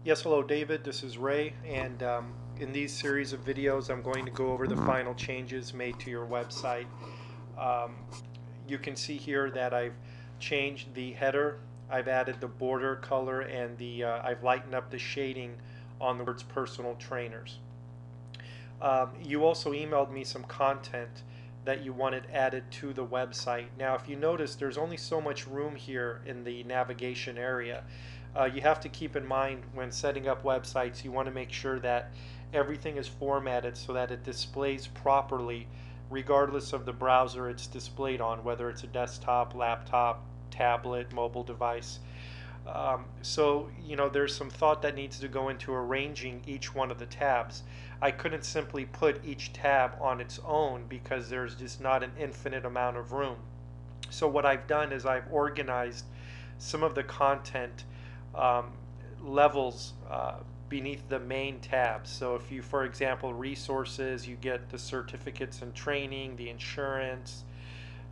Yes, hello David, this is Ray, and in these series of videos I'm going to go over the final changes made to your website. Um, you can see here that I've changed the header, I've added the border color, and I've lightened up the shading on the words personal trainers. You also emailed me some content that you wanted added to the website. Now, if you notice, there's only so much room here in the navigation area. You have to keep in mind when setting up websites, you want to make sure that everything is formatted so that it displays properly regardless of the browser it's displayed on, whether it's a desktop, laptop, tablet, mobile device. There's some thought that needs to go into arranging each one of the tabs. I couldn't simply put each tab on its own because there's just not an infinite amount of room. So what I've done is I've organized some of the content um, levels beneath the main tabs. So if you, for example, resources, you get the certificates and training, the insurance,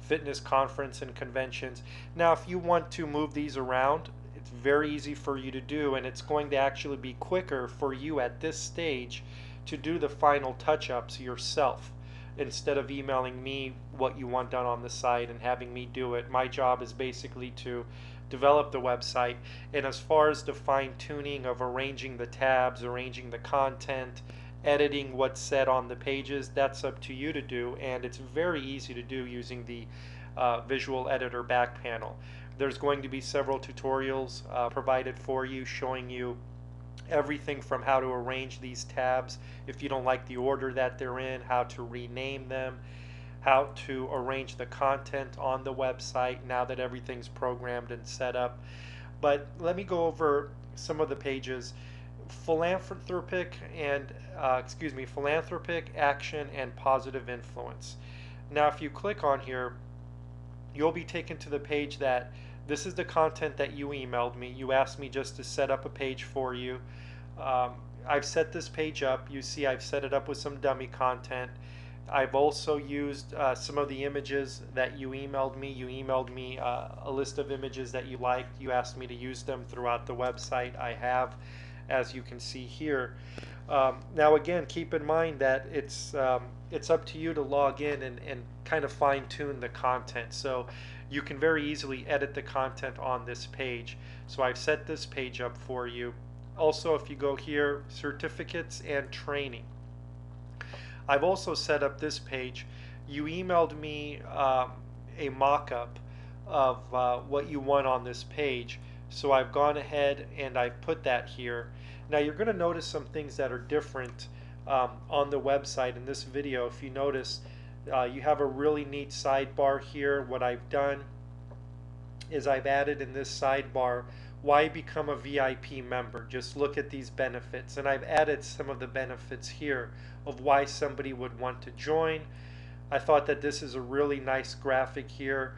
fitness, conference, and conventions. Now, if you want to move these around, it's very easy for you to do, and it's going to actually be quicker for you at this stage to do the final touch-ups yourself instead of emailing me what you want done on the site and having me do it. My job is basically to develop the website, and as far as the fine-tuning of arranging the tabs, arranging the content, editing what's said on the pages, that's up to you to do, and it's very easy to do using the visual editor back panel. There's going to be several tutorials provided for you showing you everything from how to arrange these tabs if you don't like the order that they're in, how to rename them, how to arrange the content on the website now that everything's programmed and set up. But let me go over some of the pages. Philanthropic action and positive influence. Now if you click on here, you'll be taken to the page that this is the content that you emailed me. You asked me just to set up a page for you. Um, I've set this page up. You see I've set it up with some dummy content. I've also used some of the images that you emailed me. You emailed me a list of images that you liked. You asked me to use them throughout the website. I have, as you can see here. Now again, keep in mind that it's up to you to log in and kind of fine-tune the content. So you can very easily edit the content on this page. So I've set this page up for you. Also, if you go here, certificates and training. I've also set up this page. You emailed me a mock-up of what you want on this page. So I've gone ahead and I've put that here. Now you're going to notice some things that are different on the website in this video. If you notice, you have a really neat sidebar here. What I've done is I've added in this sidebar, why become a VIP member? Just look at these benefits. And I've added some of the benefits here of why somebody would want to join. I thought that this is a really nice graphic here.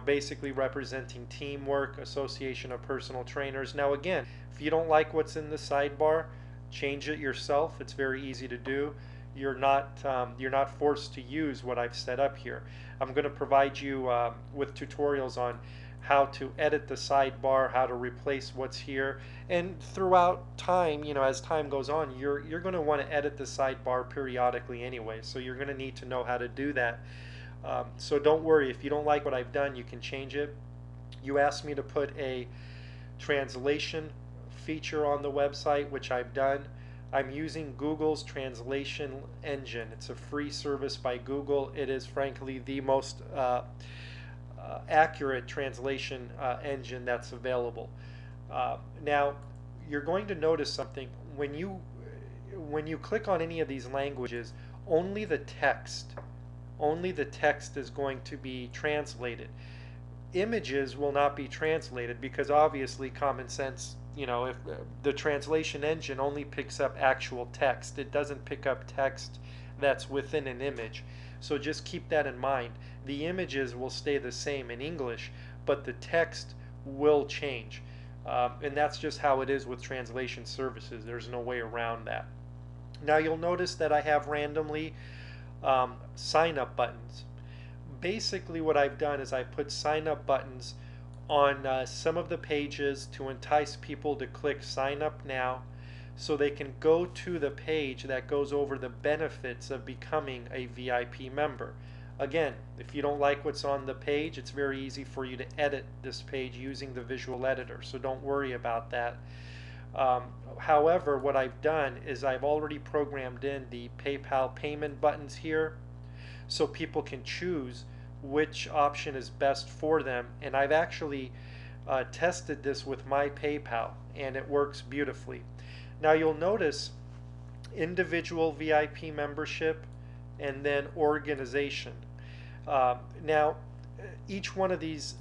Basically representing teamwork, Association of Personal Trainers. Now again, if you don't like what's in the sidebar, change it yourself. It's very easy to do. You're not forced to use what I've set up here. I'm going to provide you with tutorials on how to edit the sidebar, how to replace what's here, and throughout time, as time goes on, you're going to want to edit the sidebar periodically anyway, so you're going to need to know how to do that. So don't worry, if you don't like what I've done, you can change it. You asked me to put a translation feature on the website, which I've done. I'm using Google's translation engine. It's a free service by Google. It is frankly the most accurate translation engine that's available. Now you're going to notice something when you click on any of these languages. Only the text is going to be translated. Images will not be translated because obviously common sense, if the translation engine only picks up actual text, it doesn't pick up text that's within an image. So just keep that in mind. The images will stay the same in English, but the text will change. And that's just how it is with translation services. There's no way around that. Now you'll notice that I have randomly sign up buttons. Basically what I've done is I put sign up buttons on some of the pages to entice people to click sign up now so they can go to the page that goes over the benefits of becoming a VIP member. Again, if you don't like what's on the page, it's very easy for you to edit this page using the visual editor, so don't worry about that. However, what I've done is I've already programmed in the PayPal payment buttons here so people can choose which option is best for them, and I've actually tested this with my PayPal and it works beautifully. Now you'll notice individual VIP membership and then organization. Now each one of these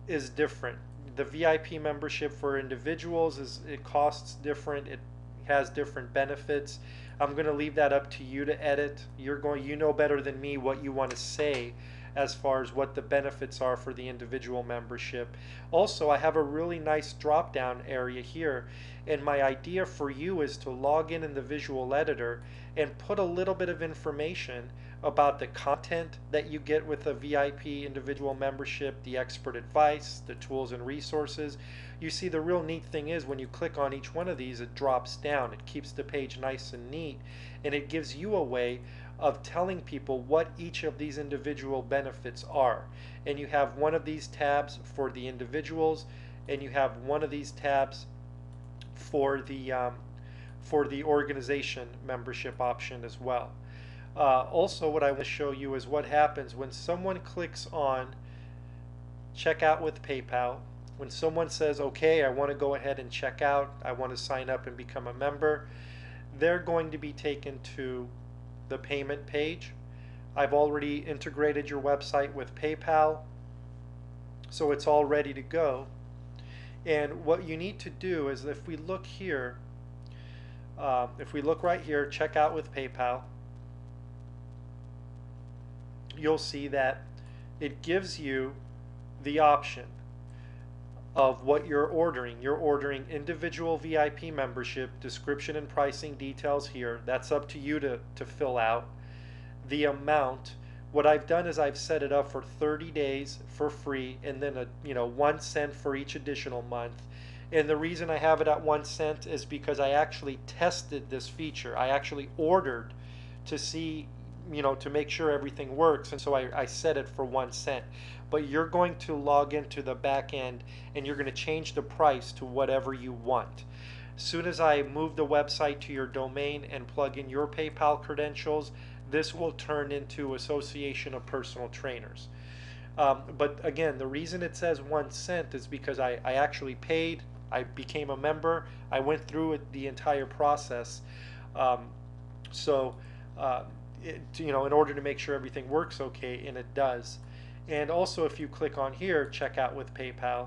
is different. The VIP membership for individuals it costs different, it has different benefits. I'm going to leave that up to you to edit. You know better than me what you want to say as far as what the benefits are for the individual membership. Also, I have a really nice drop down area here, and my idea for you is to log in the visual editor and put a little bit of information about the content that you get with a VIP individual membership, the expert advice, the tools and resources. You see, the real neat thing is when you click on each one of these, it drops down. It keeps the page nice and neat, and it gives you a way of telling people what each of these individual benefits are. And you have one of these tabs for the individuals, and you have one of these tabs for the organization membership option as well. Also, what I want to show you is what happens when someone clicks on check out with PayPal. When someone says, okay, I want to go ahead and check out, I want to sign up and become a member, they're going to be taken to the payment page. I've already integrated your website with PayPal, so it's all ready to go. And what you need to do is, if we look here, if we look right here, check out with PayPal, you'll see that it gives you the option of what you're ordering. You're ordering individual VIP membership, description and pricing details here. That's up to you to fill out. The amount, what I've done is I've set it up for 30 days for free, and then 1 cent for each additional month. And the reason I have it at 1 cent is because I actually tested this feature. I actually ordered to see, to make sure everything works, and so I set it for 1 cent. But you're going to log into the back end and you're going to change the price to whatever you want. As soon as I move the website to your domain and plug in your PayPal credentials, this will turn into Association of Personal Trainers. But again, the reason it says 1 cent is because I actually paid, I became a member, I went through it, the entire process. In order to make sure everything works okay, and it does. And also, if you click on here, check out with PayPal,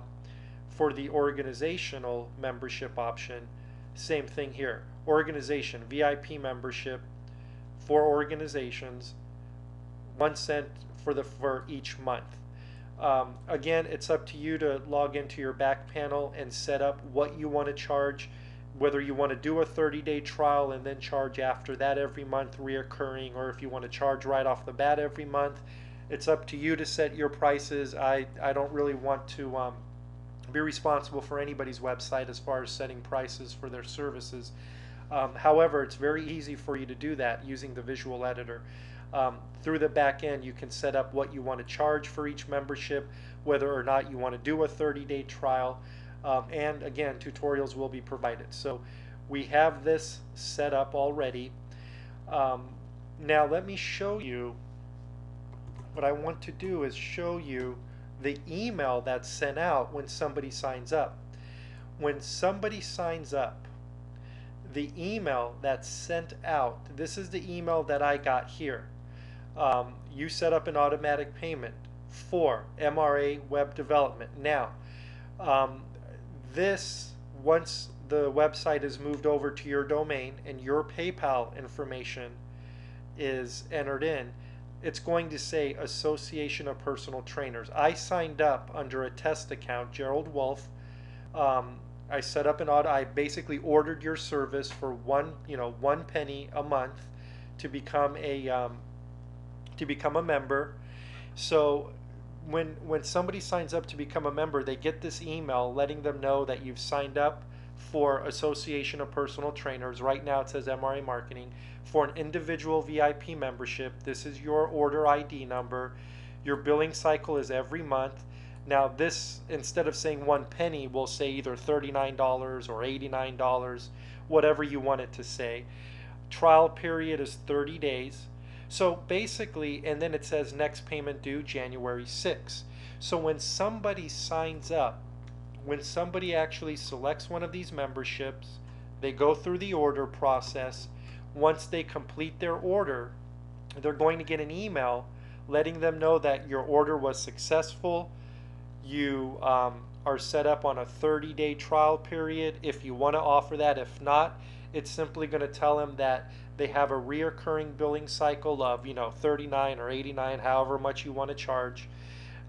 for the organizational membership option, same thing here. Organization, VIP membership for organizations, 1 cent for each month. Again, it's up to you to log into your back panel and set up what you want to charge, whether you want to do a 30-day trial and then charge after that every month reoccurring, or if you want to charge right off the bat every month. It's up to you to set your prices. I don't really want to be responsible for anybody's website as far as setting prices for their services. However, it's very easy for you to do that using the visual editor. Through the back end, you can set up what you want to charge for each membership, whether or not you want to do a 30-day trial, and again, tutorials will be provided. So we have this set up already. Now let me show you. What I want to do is show you the email that's sent out when somebody signs up. When somebody signs up, the email that's sent out, this is the email that I got here. You set up an automatic payment for MRA web development. Now, once the website is moved over to your domain and your PayPal information is entered in, it's going to say Association of Personal Trainers. I signed up under a test account, Gerald Wolf. I set up I basically ordered your service for 1 penny a month to become a member. So when somebody signs up to become a member, they get this email letting them know that you've signed up for Association of Personal Trainers. Right now it says MRA Marketing for an individual VIP membership. This is your order ID number. Your billing cycle is every month. Now this, instead of saying 1 penny, will say either $39 or $89, whatever you want it to say. Trial period is 30 days. So basically, and then it says next payment due January 6th. So when somebody signs up, when somebody actually selects one of these memberships, they go through the order process. Once they complete their order, they're going to get an email letting them know that your order was successful. You are set up on a 30-day trial period if you want to offer that. If not, it's simply going to tell them that they have a reoccurring billing cycle of 39 or 89, however much you want to charge.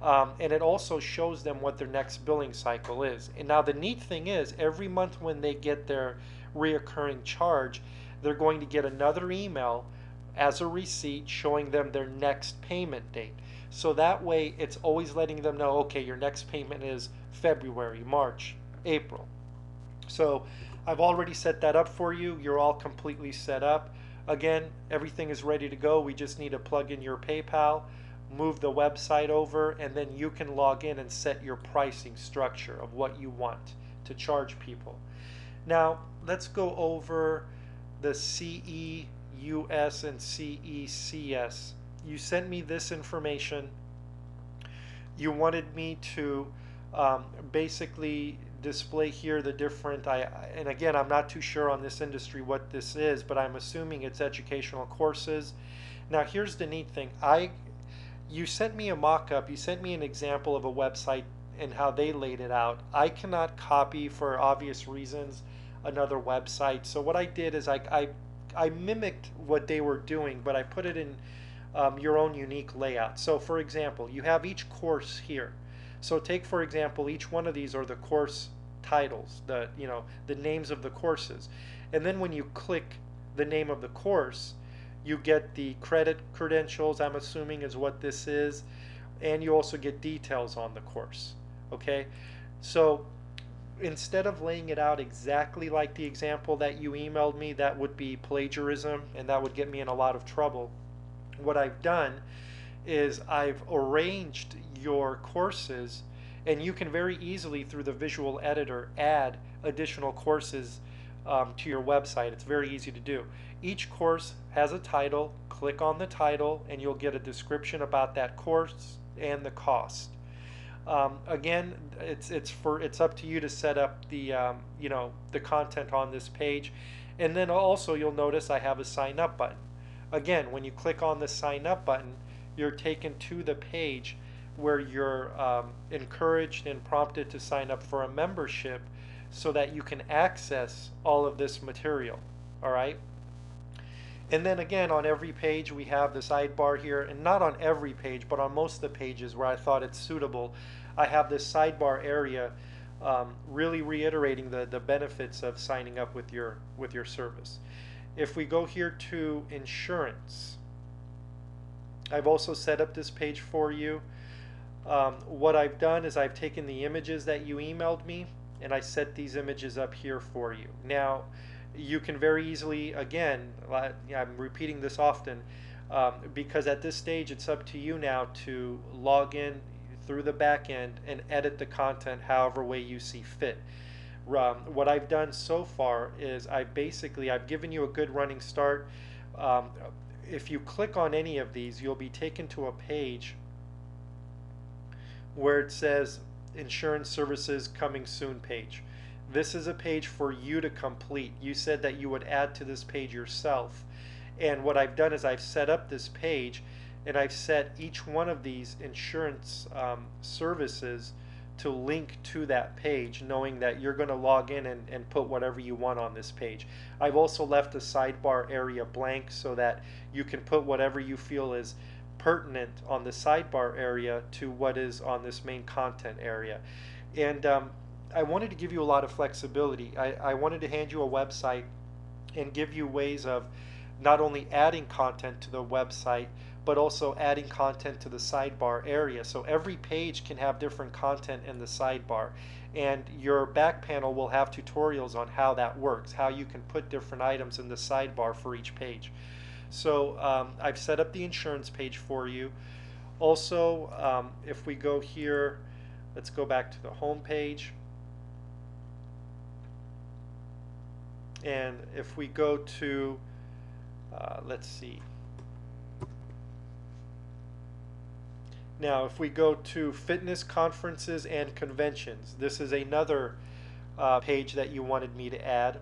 And it also shows them what their next billing cycle is. And now the neat thing is, every month when they get their reoccurring charge, they're going to get another email as a receipt showing them their next payment date. So that way it's always letting them know, okay, your next payment is February, March, April. So I've already set that up for you. You're all completely set up. Again, everything is ready to go. We just need to plug in your PayPal, move the website over, and then you can log in and set your pricing structure of what you want to charge people. Now, let's go over the CEUS and CECS. You sent me this information. You wanted me to basically display here the different, and again, I'm not too sure on this industry what this is, but I'm assuming it's educational courses. Now here's the neat thing. You sent me a mock-up, you sent me an example of a website and how they laid it out. I cannot copy, for obvious reasons, another website. So what I did is I mimicked what they were doing, but I put it in your own unique layout. So for example, you have each course here. So take, for example, each one of these are the course titles, the names of the courses. And then when you click the name of the course, you get the credentials, I'm assuming is what this is, and you also get details on the course. Okay? So instead of laying it out exactly like the example that you emailed me, that would be plagiarism and that would get me in a lot of trouble. What I've done is I've arranged your courses, and you can very easily through the visual editor add additional courses to your website. It's very easy to do. Each course has a title. Click on the title and you'll get a description about that course and the cost. Again, it's up to you to set up the the content on this page. And then also you'll notice I have a sign up button. Again, when you click on the sign up button, you're taken to the page where you're encouraged and prompted to sign up for a membership so that you can access all of this material. All right. And then again, on every page we have the sidebar here, and not on every page, but on most of the pages where I thought it's suitable, I have this sidebar area really reiterating the benefits of signing up with your service. If we go here to insurance, I've also set up this page for you. What I've done is I've taken the images that you emailed me and I set these images up here for you. Now you can very easily, again, I'm repeating this often, because at this stage it's up to you now to log in through the back end and edit the content however way you see fit. What I've done so far is I've given you a good running start. If you click on any of these, you'll be taken to a page where it says Insurance Services Coming Soon page. This is a page for you to complete. You said that you would add to this page yourself. And what I've done is I've set up this page and I've set each one of these insurance services to link to that page, knowing that you're going to log in and put whatever you want on this page. I've also left the sidebar area blank so that you can put whatever you feel is pertinent on the sidebar area to what is on this main content area. And I wanted to give you a lot of flexibility. I wanted to hand you a website and give you ways of not only adding content to the website, but also adding content to the sidebar area. So every page can have different content in the sidebar, and your back panel will have tutorials on how that works, how you can put different items in the sidebar for each page. So I've set up the insurance page for you. Also, if we go here, let's go back to the home page. And if we go to, let's see. Now, if we go to fitness conferences and conventions, this is another page that you wanted me to add.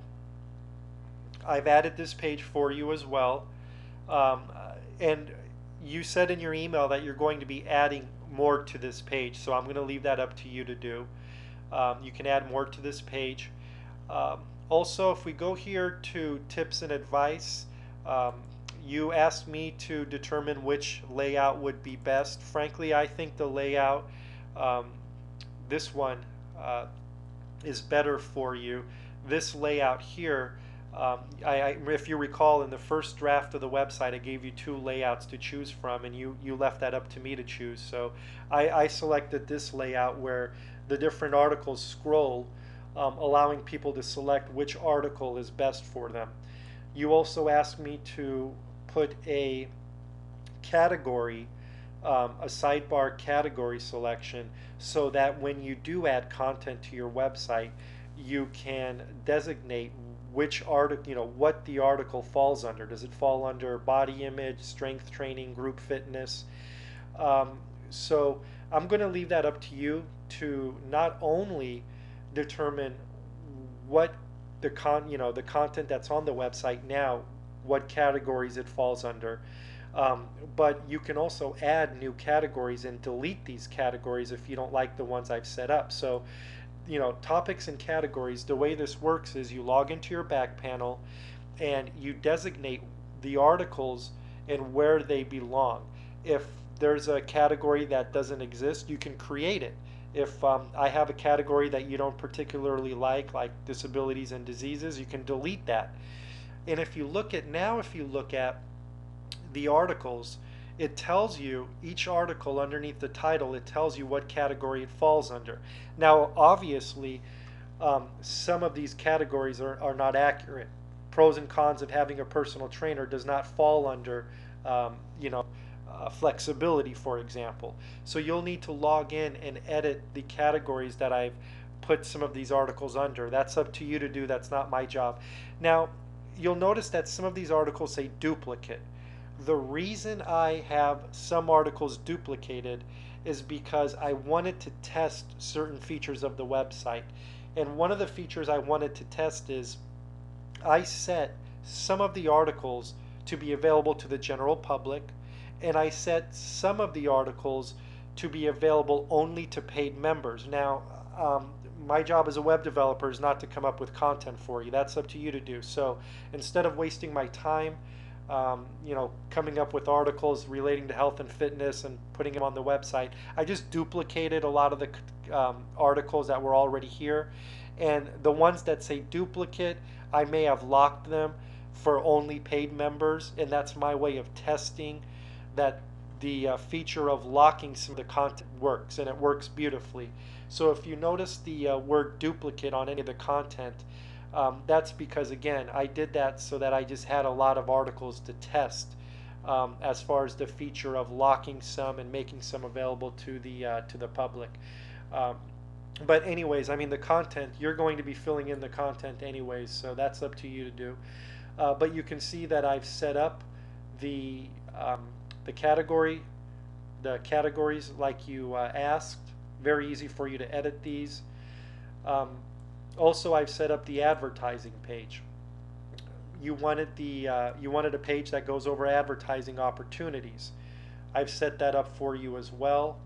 I've added this page for you as well. And you said in your email that you're going to be adding more to this page, so I'm going to leave that up to you to do. You can add more to this page. Also, if we go here to tips and advice, you asked me to determine which layout would be best. Frankly, I think the layout, this one, is better for you. This layout here, if you recall, in the first draft of the website, I gave you two layouts to choose from, and you left that up to me to choose. So I selected this layout where the different articles scroll, allowing people to select which article is best for them. You also asked me to put a category, a sidebar category selection, so that when you do add content to your website, you can designate which article, what the article falls under. Does it fall under body image, strength training, group fitness? So I'm going to leave that up to you to not only determine what the content that's on the website now, what categories it falls under, but you can also add new categories and delete these categories if you don't like the ones I've set up. So, topics and categories, the way this works is you log into your back panel and you designate the articles and where they belong. If there's a category that doesn't exist, you can create it. If I have a category that you don't particularly like disabilities and diseases, you can delete that. And if you look at the articles, it tells you, each article underneath the title, it tells you what category it falls under. Now, obviously, some of these categories are not accurate. Pros and cons of having a personal trainer does not fall under, flexibility, for example. So you'll need to log in and edit the categories that I've put some of these articles under. That's up to you to do. That's not my job. Now, you'll notice that some of these articles say duplicate. The reason I have some articles duplicated is because I wanted to test certain features of the website. And one of the features I wanted to test is I set some of the articles to be available to the general public, and I set some of the articles to be available only to paid members. Now, my job as a web developer is not to come up with content for you. That's up to you to do. So instead of wasting my time, coming up with articles relating to health and fitness and putting them on the website, I just duplicated a lot of the articles that were already here. And the ones that say duplicate, I may have locked them for only paid members, and that's my way of testing that the feature of locking some of the content works, and it works beautifully. So if you notice the word duplicate on any of the content, that's because, again, I did that so that I just had a lot of articles to test as far as the feature of locking some and making some available to the public. But anyways, I mean, the content, you're going to be filling in the content anyways, so that's up to you to do. But you can see that I've set up the categories like you asked. Very easy for you to edit these. Also, I've set up the advertising page. You wanted a page that goes over advertising opportunities. I've set that up for you as well.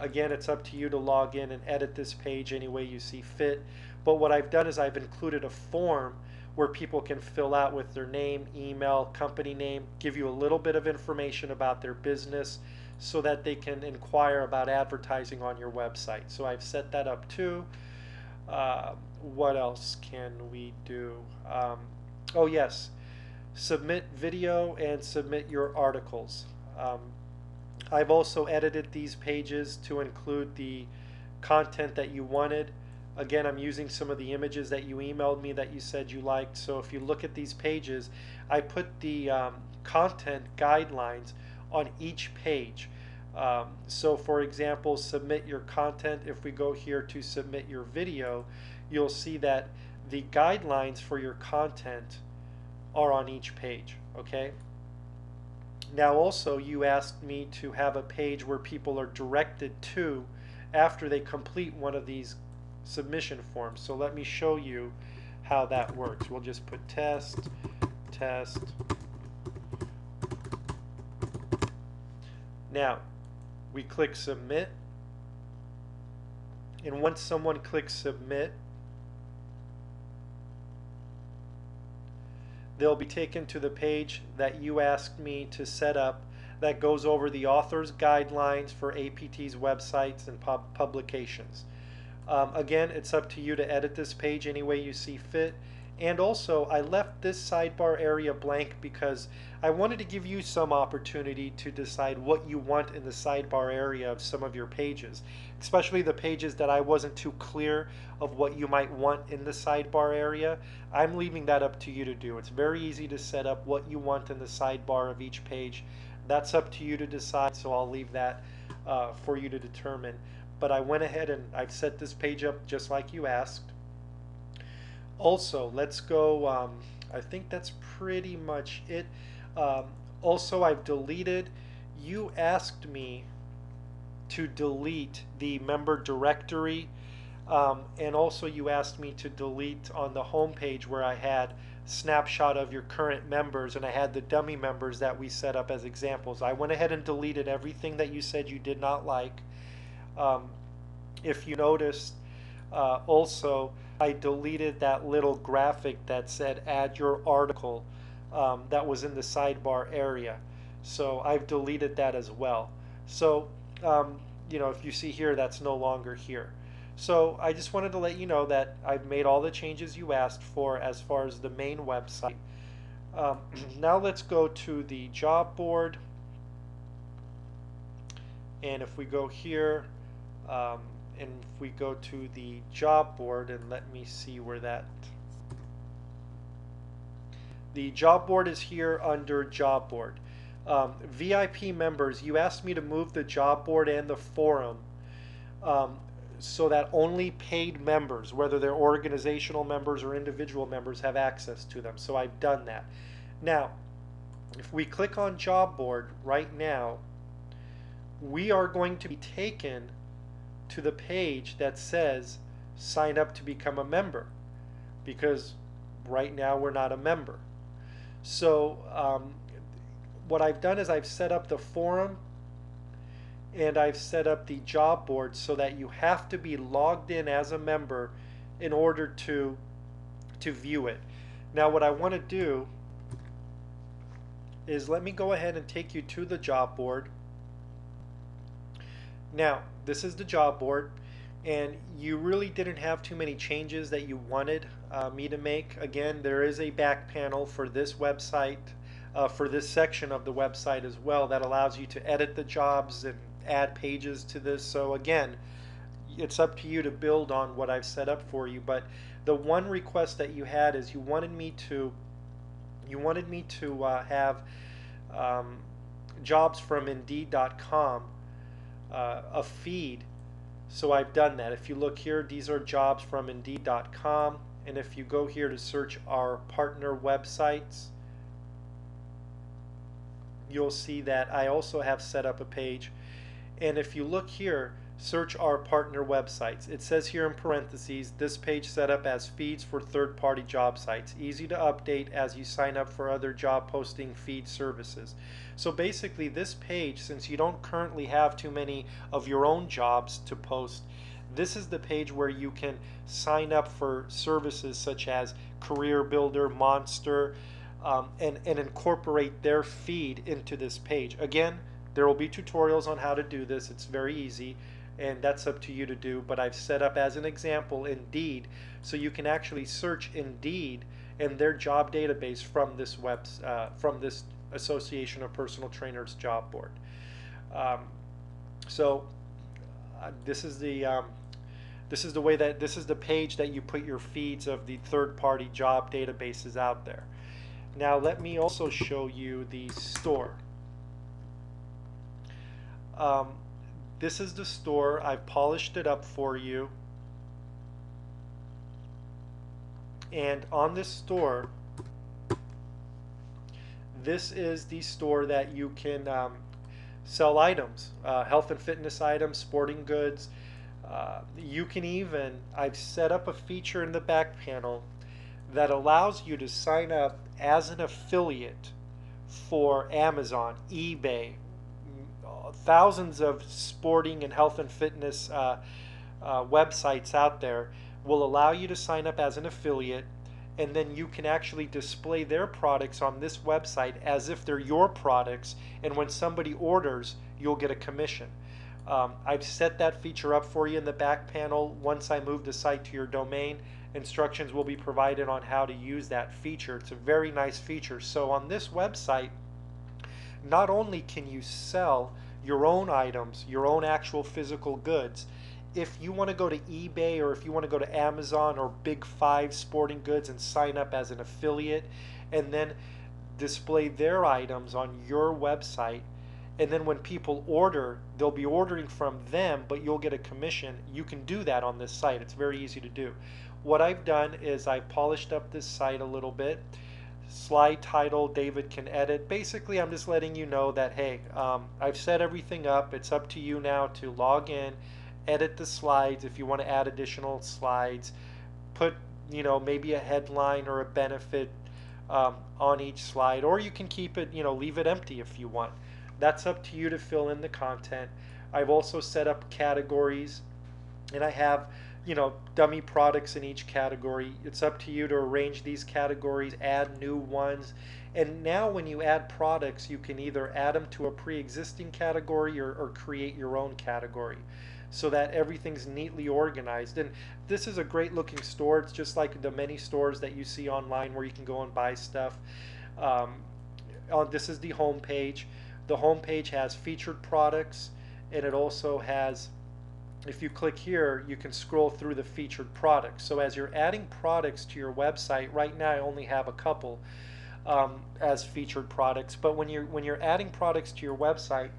Again, it's up to you to log in and edit this page any way you see fit. But what I've done is I've included a form where people can fill out with their name, email, company name, give you a little bit of information about their business so that they can inquire about advertising on your website. So I've set that up too. What else can we do? Oh yes, submit video, and submit your articles. I've also edited these pages to include the content that you wanted. Again, I'm using some of the images that you emailed me that you said you liked. So if you look at these pages, I put the content guidelines on each page. So for example, submit your content. If we go here to submit your video, you'll see that the guidelines for your content are on each page. Okay. Now also, you asked me to have a page where people are directed to after they complete one of these submission forms. So let me show you how that works. We'll just put test, test. Now, we click submit, and once someone clicks submit, they'll be taken to the page that you asked me to set up that goes over the author's guidelines for APT's websites and publications. Again, it's up to you to edit this page any way you see fit. And also, I left this sidebar area blank because I wanted to give you some opportunity to decide what you want in the sidebar area of some of your pages, especially the pages that I wasn't too clear of what you might want in the sidebar area. I'm leaving that up to you to do. It's very easy to set up what you want in the sidebar of each page. That's up to you to decide, so I'll leave that for you to determine. But I went ahead and I've set this page up just like you asked. Also, let's go, I think that's pretty much it. Also, I've deleted, you asked me to delete the member directory, and also you asked me to delete on the home page where I had snapshot of your current members and I had the dummy members that we set up as examples. I went ahead and deleted everything that you said you did not like. If you noticed, also I deleted that little graphic that said add your article that was in the sidebar area. So I've deleted that as well. So you know, if you see here, that's no longer here. So I just wanted to let you know that I've made all the changes you asked for as far as the main website. Now let's go to the job board. And if we go here, and if we go to the job board, and let me see where that, the job board is here under job board. VIP members, you asked me to move the job board and the forum so that only paid members, whether they're organizational members or individual members, have access to them. So I've done that. Now, if we click on job board right now, we are going to be taken to the page that says sign up to become a member, because right now we're not a member. So what I've done is I've set up the forum and I've set up the job board so that you have to be logged in as a member in order to view it. Now what I want to do is let me go ahead and take you to the job board. Now this is the job board, and you really didn't have too many changes that you wanted me to make. Again, there is a back panel for this website, for this section of the website as well, that allows you to edit the jobs and add pages to this. So again, it's up to you to build on what I've set up for you. But the one request that you had is you wanted me to have jobs from Indeed.com a feed. So I've done that. If you look here, these are jobs from Indeed.com, and if you go here to search our partner websites, you'll see that I also have set up a page. And if you look here, search our partner websites, it says here in parentheses, this page set up as feeds for third-party job sites, easy to update as you sign up for other job posting feed services. So basically this page, since you don't currently have too many of your own jobs to post, this is the page where you can sign up for services such as Career Builder, Monster, and incorporate their feed into this page. Again, there will be tutorials on how to do this. It's very easy, and that's up to you to do, but I've set up as an example Indeed, so you can actually search Indeed and their job database from from this Association of Personal Trainers job board. Um, so this is the way that this is the page that you put your feeds of the third-party job databases out there. Now let me also show you the store. This is the store. I've polished it up for you. And on this store, this is the store that you can sell items, health and fitness items, sporting goods. You can even, I've set up a feature in the back panel that allows you to sign up as an affiliate for Amazon, eBay, thousands of sporting and health and fitness websites out there will allow you to sign up as an affiliate, and then you can actually display their products on this website as if they're your products, and when somebody orders, you'll get a commission. I've set that feature up for you in the back panel. Once I move the site to your domain, instructions will be provided on how to use that feature. It's a very nice feature. So on this website, not only can you sell your own items, your own actual physical goods, if you want to go to eBay or if you want to go to Amazon or Big Five Sporting Goods and sign up as an affiliate and then display their items on your website, and then when people order, they'll be ordering from them, but you'll get a commission. You can do that on this site. It's very easy to do. What I've done is I've polished up this site a little bit. Slide title, David can edit. Basically, I'm just letting you know that, hey, I've set everything up. It's up to you now to log in, edit the slides if you want to add additional slides, put, maybe a headline or a benefit on each slide, or you can keep it, leave it empty if you want. That's up to you to fill in the content. I've also set up categories, and I have, dummy products in each category. It's up to you to arrange these categories, add new ones. And now when you add products, you can either add them to a pre-existing category or create your own category so that everything's neatly organized. And this is a great looking store. It's just like the many stores that you see online where you can go and buy stuff. This is the home page. The home page has featured products, and it also has, if you click here, you can scroll through the featured products. So as you're adding products to your website, right now I only have a couple as featured products, but when you're adding products to your website,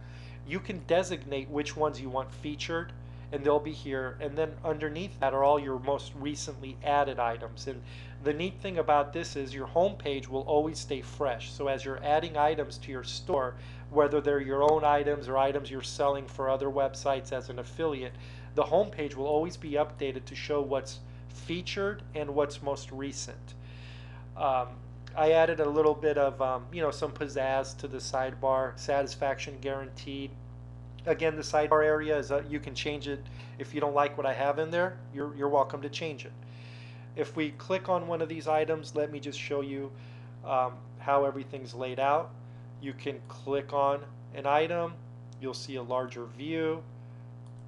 you can designate which ones you want featured, and they'll be here, and then underneath that are all your most recently added items. And the neat thing about this is your home page will always stay fresh. So as you're adding items to your store, whether they're your own items or items you're selling for other websites as an affiliate, the home page will always be updated to show what's featured and what's most recent. I added a little bit of some pizzazz to the sidebar, satisfaction guaranteed. Again, the sidebar area is you can change it. If you don't like what I have in there, you're welcome to change it. If we click on one of these items, let me just show you how everything's laid out. You can click on an item, you'll see a larger view,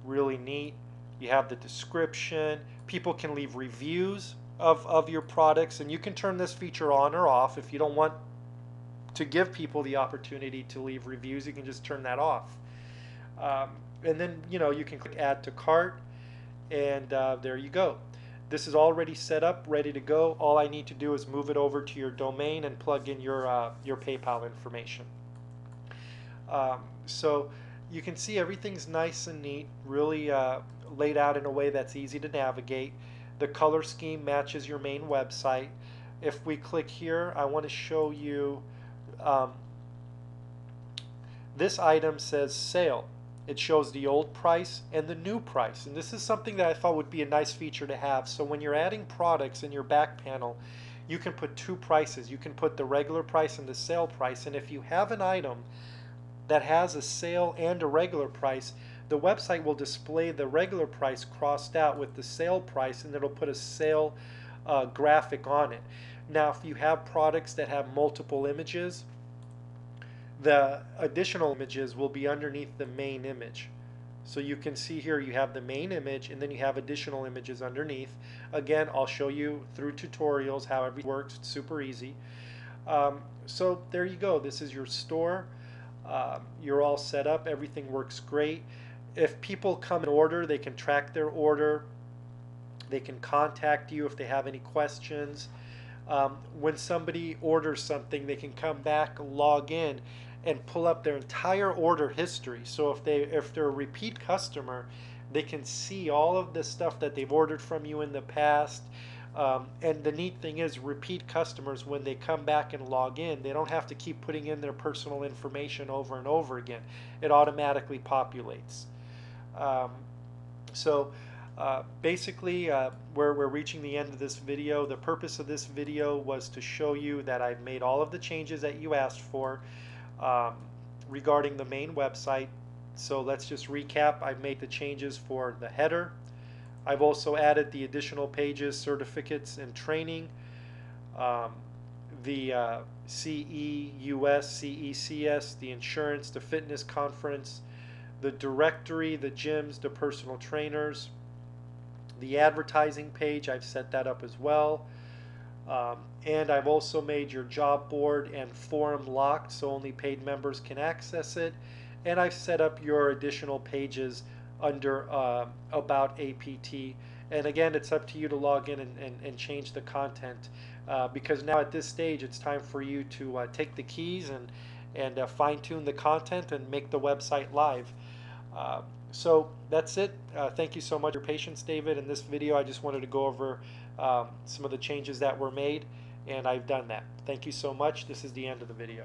really neat. You have the description. People can leave reviews of your products, and you can turn this feature on or off. If you don't want to give people the opportunity to leave reviews, you can just turn that off. And then you can click add to cart, and there you go. This is already set up, ready to go. All I need to do is move it over to your domain and plug in your PayPal information. So you can see everything's nice and neat, really laid out in a way that's easy to navigate. The color scheme matches your main website. If we click here, I want to show you this item says sale. It shows the old price and the new price, and this is something that I thought would be a nice feature to have. So when you're adding products in your back panel, you can put two prices. You can put the regular price and the sale price, and if you have an item that has a sale and a regular price, the website will display the regular price crossed out with the sale price, and it'll put a sale graphic on it. Now if you have products that have multiple images, the additional images will be underneath the main image. So you can see here you have the main image and then you have additional images underneath. Again, I'll show you through tutorials how everything works. It's super easy. So there you go. This is your store. You're all set up. Everything works great. If people come and order, they can track their order. They can contact you if they have any questions. When somebody orders something, they can come back, log in, and pull up their entire order history. So if they're a repeat customer, they can see all of the stuff that they've ordered from you in the past. And the neat thing is, repeat customers, when they come back and log in, they don't have to keep putting in their personal information over and over again. It automatically populates. Um, Basically, we're reaching the end of this video. The purpose of this video was to show you that I've made all of the changes that you asked for regarding the main website. So let's just recap. I've made the changes for the header. I've also added the additional pages, certificates, and training, the CEUS, CECS, the insurance, the fitness conference, the directory, the gyms, the personal trainers, the advertising page. I've set that up as well. And I've also made your job board and forum locked so only paid members can access it. And I've set up your additional pages under About APT. And again, it's up to you to log in and change the content because now at this stage it's time for you to take the keys and fine-tune the content and make the website live. So that's it. Thank you so much for your patience, David. In this video, I just wanted to go over some of the changes that were made, and I've done that. Thank you so much. This is the end of the video.